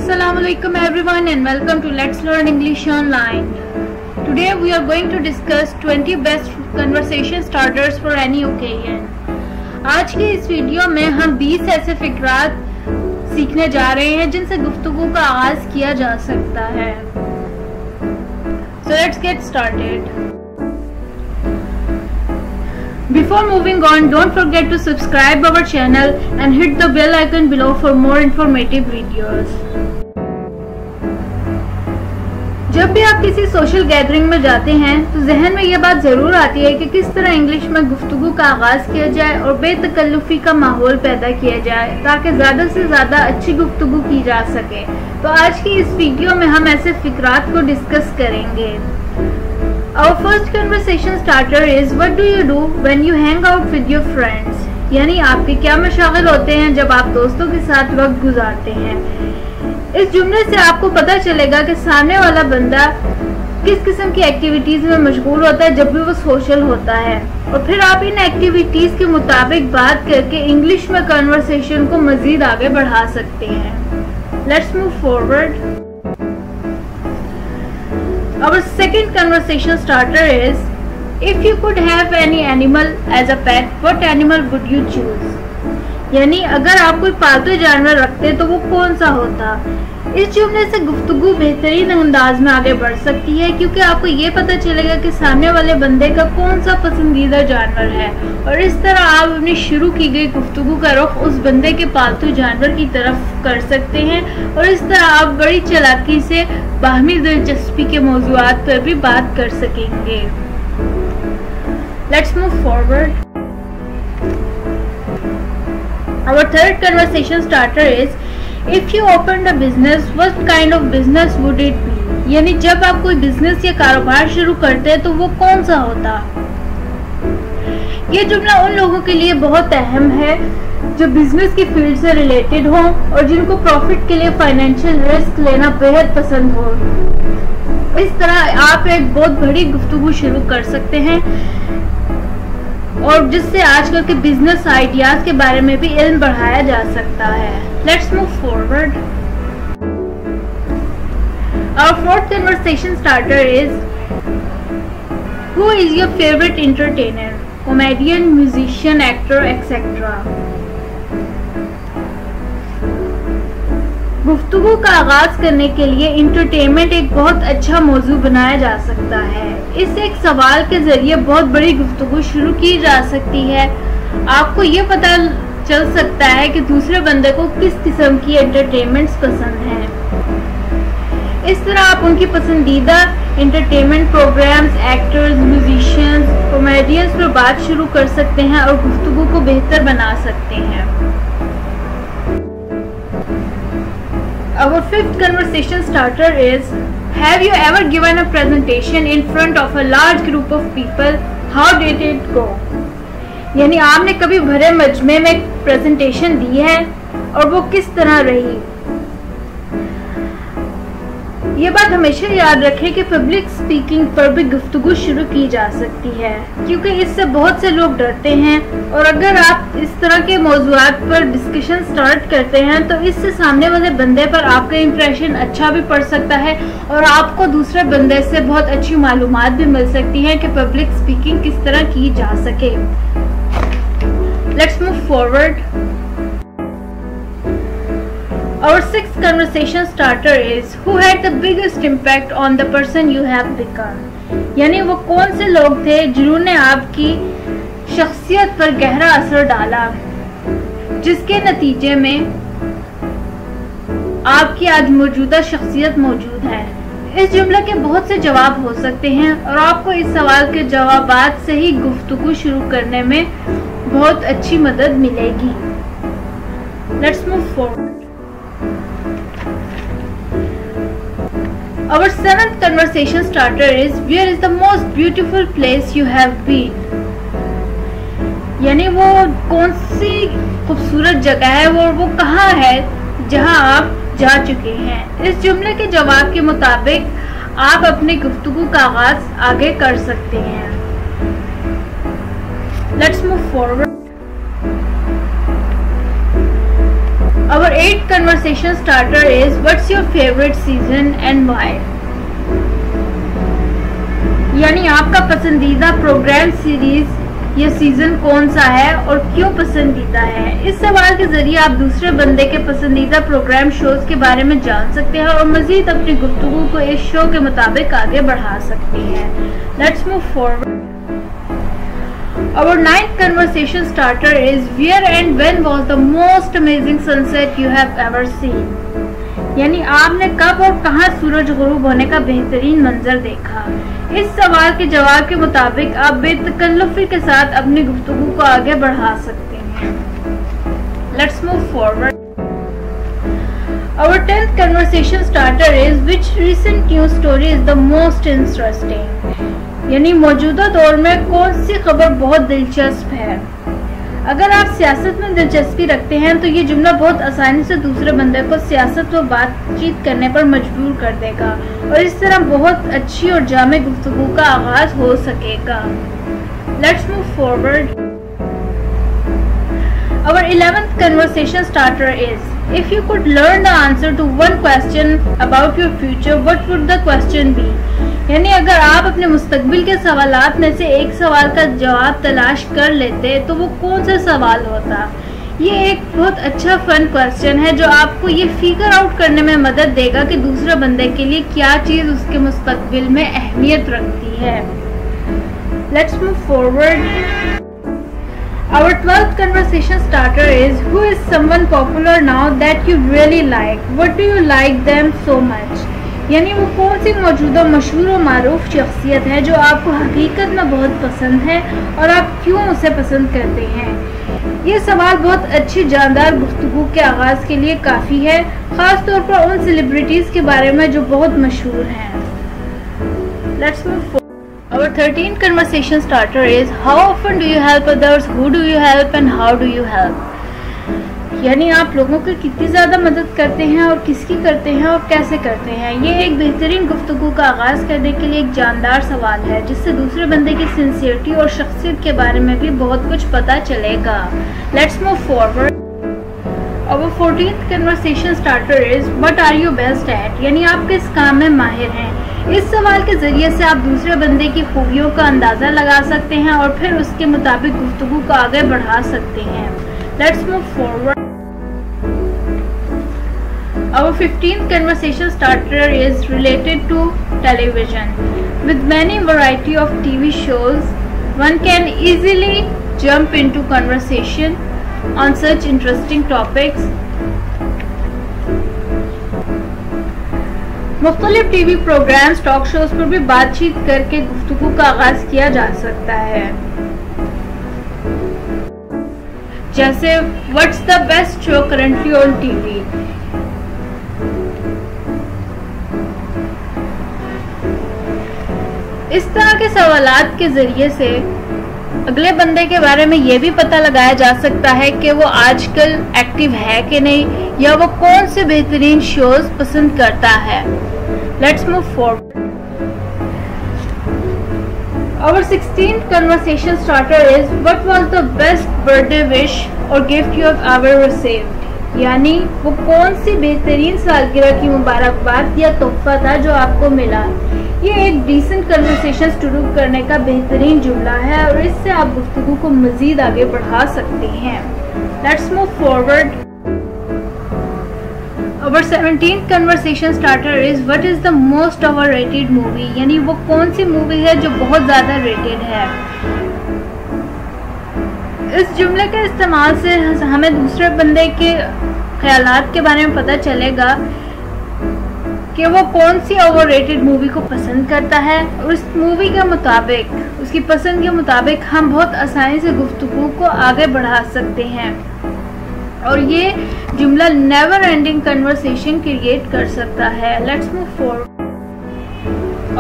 Assalamualaikum everyone and welcome to Let's Learn English Online. Today we are going to discuss 20 best conversation starters for any occasion. आज की इस video में हम 20 ऐसे फिक्रात सीखने जा रहे हैं जिनसे गुफ्तगू का आगाज किया जा सकता है. So let's get started. Before moving on, don't forget to subscribe our channel and hit the bell icon below for more informative videos. जब भी आप किसी सोशल गैदरिंग में जाते हैं तो जहन में ये बात जरूर आती है कि किस तरह इंग्लिश में गुफ्तगू का आगाज किया जाए और बेतकल्लुफी का माहौल पैदा किया जाए ताकि ज्यादा से ज्यादा अच्छी गुफ्तगू की जा सके. तो आज की इस वीडियो में हम ऐसे फिक्रात को डिस्कस करेंगे. Our first conversation starter is what do you do when you hang out with your friends? यानी आपके क्या मशागिल होते हैं जब आप दोस्तों के साथ वक्त गुजारते हैं. इस जुमले से आपको पता चलेगा कि सामने वाला बंदा किस किस्म की एक्टिविटीज में मशगूल होता है जब भी वो सोशल होता है, और फिर आप इन एक्टिविटीज के मुताबिक बात करके इंग्लिश में कन्वर्सेशन को मजीद आगे बढ़ा सकते हैं. Let's move forward. Our second conversation starter is, if you could have any animal as a pet, what animal would you choose? यानी अगर आप कोई पालतू जानवर रखते तो वो कौन सा होता. इस जुमले से गुफ्तगू बेहतरीन अंदाज में आगे बढ़ सकती है क्योंकि आपको ये पता चलेगा कि सामने वाले बंदे का कौन सा पसंदीदा जानवर है, और इस तरह आप अपनी शुरू की गई गुफ्तगू का रुख उस बंदे के पालतू जानवर की तरफ कर सकते हैं, और इस तरह आप बड़ी चालाकी से बाहमी दिलचस्पी के मौज़ूआत पर भी बात कर सकेंगे. Let's move forward. Our third conversation starter is, if you opened a business, what kind of business would it be? यानी जब आप कोई बिजनेस या कारोबार शुरू करते हैं तो वो कौन सा होता. ये जुमला उन लोगों के लिए बहुत अहम है जो बिजनेस की फील्ड से रिलेटेड हो और जिनको प्रॉफिट के लिए फाइनेंशियल रिस्क लेना बेहद पसंद हो. इस तरह आप एक बहुत बड़ी गुफ्तगू शुरू कर सकते हैं और जिससे आजकल के बिजनेस आइडियाज के बारे में भी इल्म बढ़ाया जा सकता है. Let's move forward. Our fourth conversation starter is, who is your favorite entertainer? Comedian, musician, actor, etc. गुफ्तगू का आगाज करने के लिए इंटरटेनमेंट एक बहुत अच्छा मौजू बनाया जा सकता है. इस एक सवाल के जरिए बहुत बड़ी गुफ्तगू शुरू की जा सकती है. आपको ये पता चल सकता है कि दूसरे बंदे को किस किस्म की एंटरटेनमेंट्स पसंद हैं. इस तरह आप उनकी पसंदीदा entertainment programs, actors, musicians, comedians पर बात शुरू कर सकते हैं और गुफ्तगू को बेहतर बना सकते हैं. Our fifth conversation starter is, have you ever given a presentation in front of a large group of people? How did it go? यानी आपने कभी भरे मजमे में एक प्रेजेंटेशन दी है और वो किस तरह रही. ये बात हमेशा याद रखें कि पब्लिक स्पीकिंग पर भी गुफ्तगू शुरू की जा सकती है क्योंकि इससे बहुत से लोग डरते हैं, और अगर आप इस तरह के मौज़ूआत पर डिस्कशन स्टार्ट करते हैं तो इससे सामने वाले बंदे पर आपका इंप्रेशन अच्छा भी पड़ सकता है और आपको दूसरे बंदे से बहुत अच्छी मालूमात भी मिल सकती है कि पब्लिक स्पीकिंग किस तरह की जा सके. Let's move forward. Our sixth conversation starter is, who had the biggest impact on the person you have become? यानी वो कौन से लोग थे जिन्होंने आपकी शख्सियत पर गहरा असर डाला जिसके नतीजे में आपकी आज मौजूदा शख्सियत मौजूद है. इस जुमले के बहुत से जवाब हो सकते हैं और आपको इस सवाल के जवाबात से ही गुफ्तगू शुरू करने में बहुत अच्छी मदद मिलेगी. Let's move forward. Our seventh conversation starter is, where is the most beautiful place you have been? यानी वो कौन सी खूबसूरत जगह है वो कहाँ है जहाँ आप जा चुके हैं. इस जुमले के जवाब के मुताबिक आप अपनी गुफ्तगू का आगाज आगे कर सकते हैं. Let's move forward. Our 8th conversation starter is what's your favorite season and why? यानी आपका पसंदीदा प्रोग्राम सीरीज या सीजन कौन सा है और क्यों पसंदीदा है। इस सवाल के जरिए आप दूसरे बंदे के पसंदीदा प्रोग्राम शोज के बारे में जान सकते हैं और मजीद अपनी गुफ्तगू को इस शो के मुताबिक आगे बढ़ा सकते हैं। Let's move forward. Our 9th conversation starter is where and when was the most amazing sunset you have ever seen? यानी आपने कब और कहां सूरज गुरूब होने का बेहतरीन मंजर देखा। इस सवाल के जवाब के मुताबिक आप बेतकल्लुफी के साथ अपनी गुफ्तगू को आगे बढ़ा सकते हैं। Let's move forward. Our 10th conversation starter is which recent news story is the most interesting? यानी मौजूदा दौर में कौन सी खबर बहुत दिलचस्प है। अगर आप सियासत में दिलचस्पी रखते हैं तो ये जुमला बहुत आसानी से दूसरे बंदे को सियासत व बातचीत करने पर मजबूर कर देगा और इस तरह बहुत अच्छी और जामे गुफ्तगू का आगाज हो सकेगा। Let's move forward. Our 11th conversation starter is if you could learn the answer to one question about your future, what would the question be? यानी अगर आप अपने मुस्तकबिल के सवालात में से एक सवाल का जवाब तलाश कर लेते तो वो कौन सा सवाल होता। ये एक बहुत अच्छा फन क्वेश्चन है जो आपको ये फिगर आउट करने में मदद देगा कि दूसरे बंदे के लिए क्या चीज उसके मुस्तकबिल में अहमियत रखती है। Let's move forward. Our 12th conversation starter is who is someone popular now that you really like? What do you like them so much? यानी वो कौन सी मौजूदा मशहूर और मारूफ शख्सियत है जो आपको हकीकत में बहुत पसंद है और आप क्यों उसे पसंद करते हैं। ये सवाल बहुत अच्छी जानदार गुफ्तगू के आगाज के लिए काफ़ी है, ख़ास तौर पर उन सेलिब्रिटीज़ के बारे में जो बहुत मशहूर हैं। Let's move forward. Our 13th conversation starter is how often do you help others, who do you help and how do you help? यानी आप लोगों की कितनी ज़्यादा मदद करते हैं और किसकी करते हैं और कैसे करते हैं। ये एक बेहतरीन गुफ्तगू का आगाज़ करने के लिए एक जानदार सवाल है जिससे दूसरे बंदे की सिंसियरिटी और शख्सियत के बारे में भी बहुत कुछ पता चलेगा। Let's move forward. Our 14th conversation starter is what are you best at? यानी आप किस काम में माहिर हैं। इस सवाल के जरिए से आप दूसरे बंदे की खूबियों का अंदाज़ा लगा सकते हैं और फिर उसके मुताबिक गुफ्तगू को आगे बढ़ा सकते हैं। Let's move forward. Our 15th conversation starter is related to television. With many variety of TV shows, one can easily jump into conversation on such interesting topics. मुख्तलिफ टीवी प्रोग्राम्स, टॉक शोज पर भी बातचीत करके गुफ्तगू का आगाज किया जा सकता है। जैसे What's the best show currently on TV? इस तरह के सवालात के जरिए से अगले बंदे के बारे में ये भी पता लगाया जा सकता है कि वो आजकल एक्टिव है कि नहीं या वो कौन से बेहतरीन शोज पसंद करता है। Let's move forward. Our 16th conversation starter is what was the best birthday wish or gift you have ever received? यानी वो कौन सी बेहतरीन सालगिरह की मुबारकबाद या तोहफा था जो आपको मिला। ये एक डिसेंट कन्वर्सेशन शुरू करने का बेहतरीन जुमला है और इससे आप गुफ्तगू को मजीद आगे बढ़ा सकते हैं। Let's move forward. Our 17th conversation starter is what is the most overrated movie? यानी वो कौन सी मूवी है जो बहुत ज़्यादा रेटेड है। इस जुमले के इस्तेमाल से हमें दूसरे बंदे के ख्यालात के बारे में पता चलेगा कि वो कौन सी ओवररेटेड मूवी को पसंद करता है और उस मूवी के मुताबिक उसकी पसंद के मुताबिक हम बहुत आसानी से गुफ्तगू को आगे बढ़ा सकते हैं और ये जुमला नेवर एंडिंग कन्वर्सेशन क्रिएट कर सकता है। Let's move forward.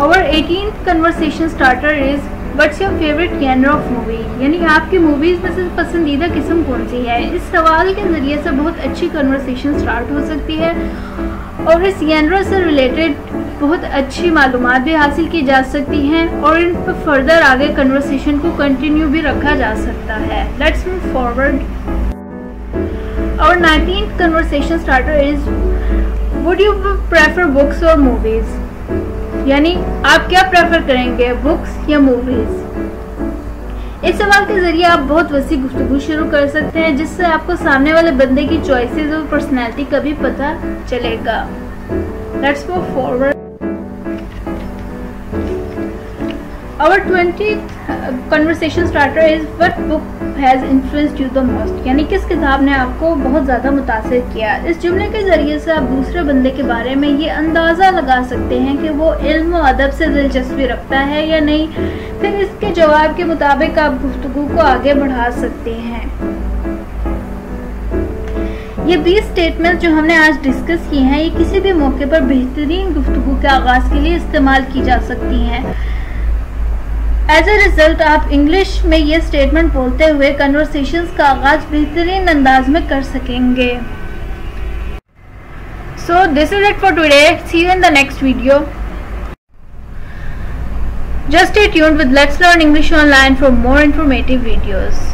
Our 18th conversation starter is what's your favorite genre of movie? यानी आपकी मूवीज में से पसंदीदा किस्म कौन सी है। इस सवाल के जरिए से बहुत अच्छी कन्वर्सेशन स्टार्ट हो सकती है और इस genre से रिलेटेड बहुत अच्छी मालूमात भी हासिल की जा सकती हैं और इन पर फर्दर आगे कन्वर्सेशन को कंटिन्यू भी रखा जा सकता है। Let's move forward. Our 19th conversation starter is, would you prefer books or movies? یعنی آپ کیا پریفر کریں گے, بکس یا موویز؟ اس سوال کے ذریعے آپ بہت وسیع گفتگو شروع کر سکتے ہیں, جس سے آپ کو سامنے والے بندے کی چوائسز اور پرسنالٹی کا بھی پتہ چلے گا. Let's move forward. Our 20th conversation starter is, what book has influenced you the most? یعنی کس کتاب نے آپ کو بہت زیادہ متاثر کیا؟ اس جملے کے ذریعے سے آپ دوسرے بندے کے بارے میں یہ اندازہ لگا سکتے ہیں کہ وہ علم و ادب سے دلچسپی رکھتا ہے یا نہیں. پھر اس کے جواب کے مطابق آپ گفتگو کو آگے بڑھا سکتے ہیں. یہ 20 سٹیٹمنٹ جو ہم نے آج ڈسکس کی ہیں, یہ کسی بھی موقع پر بہترین گفتگو کے آغاز کے لیے استعمال کی جا سکتی ہیں. ایز اے ریزلٹ آپ انگلش میں یہ سٹیٹمنٹ بولتے ہوئے کنورسیشنز کا آغاز بہترین انداز میں کر سکیں گے. So this is it for today. See you in the next video. Just stay tuned with Let's Learn English Online for more informative videos.